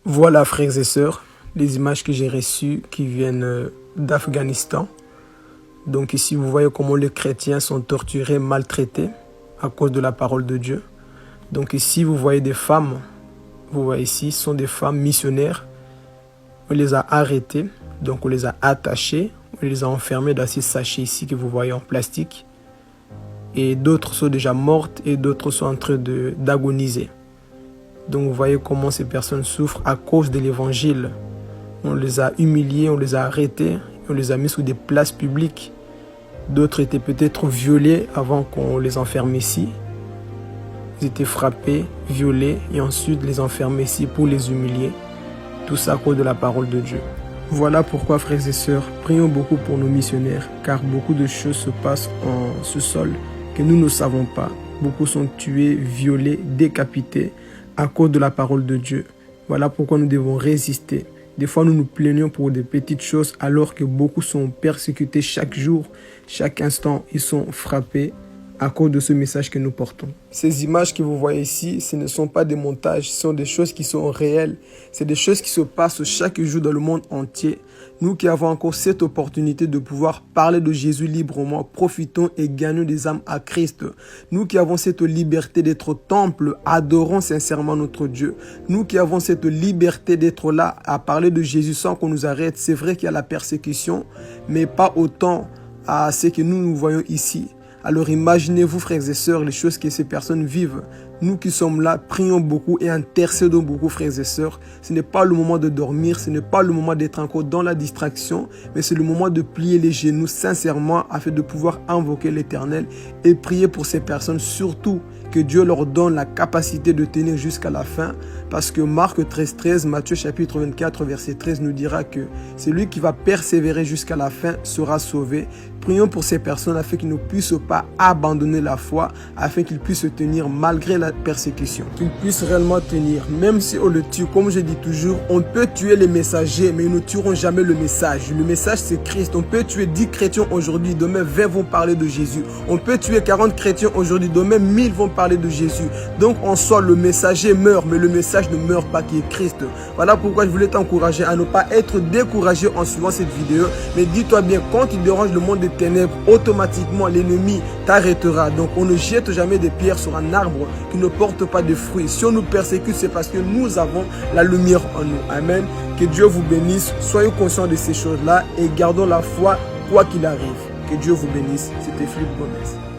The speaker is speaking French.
Voilà, frères et sœurs, les images que j'ai reçues qui viennent d'Afghanistan. Donc ici, vous voyez comment les chrétiens sont torturés, maltraités à cause de la parole de Dieu. Donc ici, vous voyez des femmes, vous voyez ici, ce sont des femmes missionnaires. On les a arrêtées, donc on les a attachées, on les a enfermées dans ces sachets ici que vous voyez en plastique. Et d'autres sont déjà mortes et d'autres sont en train d'agoniser. Donc vous voyez comment ces personnes souffrent à cause de l'évangile. On les a humiliés, on les a arrêtés, on les a mis sous des places publiques. D'autres étaient peut-être violés avant qu'on les enferme ici. Ils étaient frappés, violés et ensuite les enfermer ici pour les humilier. Tout ça à cause de la parole de Dieu. Voilà pourquoi, frères et sœurs, prions beaucoup pour nos missionnaires, car beaucoup de choses se passent en ce sol que nous ne savons pas. Beaucoup sont tués, violés, décapités à cause de la parole de Dieu. Voilà pourquoi nous devons résister. Des fois, nous nous plaignons pour des petites choses alors que beaucoup sont persécutés chaque jour, chaque instant, ils sont frappés à cause de ce message que nous portons. Ces images que vous voyez ici, ce ne sont pas des montages, ce sont des choses qui sont réelles. C'est des choses qui se passent chaque jour dans le monde entier. Nous qui avons encore cette opportunité de pouvoir parler de Jésus librement, profitons et gagnons des âmes à Christ. Nous qui avons cette liberté d'être au temple, adorons sincèrement notre Dieu. Nous qui avons cette liberté d'être là à parler de Jésus sans qu'on nous arrête. C'est vrai qu'il y a la persécution, mais pas autant à ce que nous voyons ici. Alors imaginez-vous, frères et sœurs, les choses que ces personnes vivent. Nous qui sommes là, prions beaucoup et intercédons beaucoup, frères et sœurs. Ce n'est pas le moment de dormir, ce n'est pas le moment d'être encore dans la distraction, mais c'est le moment de plier les genoux sincèrement afin de pouvoir invoquer l'Éternel et prier pour ces personnes, surtout que Dieu leur donne la capacité de tenir jusqu'à la fin. Parce que Marc 13,13, Matthieu chapitre 24, verset 13 nous dira que celui qui va persévérer jusqu'à la fin sera sauvé. Prions pour ces personnes afin qu'ils ne puissent pas abandonner la foi, afin qu'ils puissent tenir malgré la persécution. Qu'ils puissent réellement tenir, même si on le tue. Comme je dis toujours, on peut tuer les messagers, mais ils ne tueront jamais le message. Le message, c'est Christ. On peut tuer 10 chrétiens aujourd'hui, demain 20 vont parler de Jésus. On peut tuer 40 chrétiens aujourd'hui, demain 1000 vont parler de Jésus. Donc en soi, le messager meurt, mais le message ne meurt pas, qui est Christ. Voilà pourquoi je voulais t'encourager à ne pas être découragé en suivant cette vidéo. Mais dis-toi bien, quand il dérange le monde des ténèbres, automatiquement l'ennemi t'arrêtera. Donc on ne jette jamais des pierres sur un arbre qui ne porte pas de fruits. Si on nous persécute, c'est parce que nous avons la lumière en nous. Amen. Que Dieu vous bénisse. Soyez conscients de ces choses-là et gardons la foi quoi qu'il arrive. Que Dieu vous bénisse. C'était Philippe Gomez.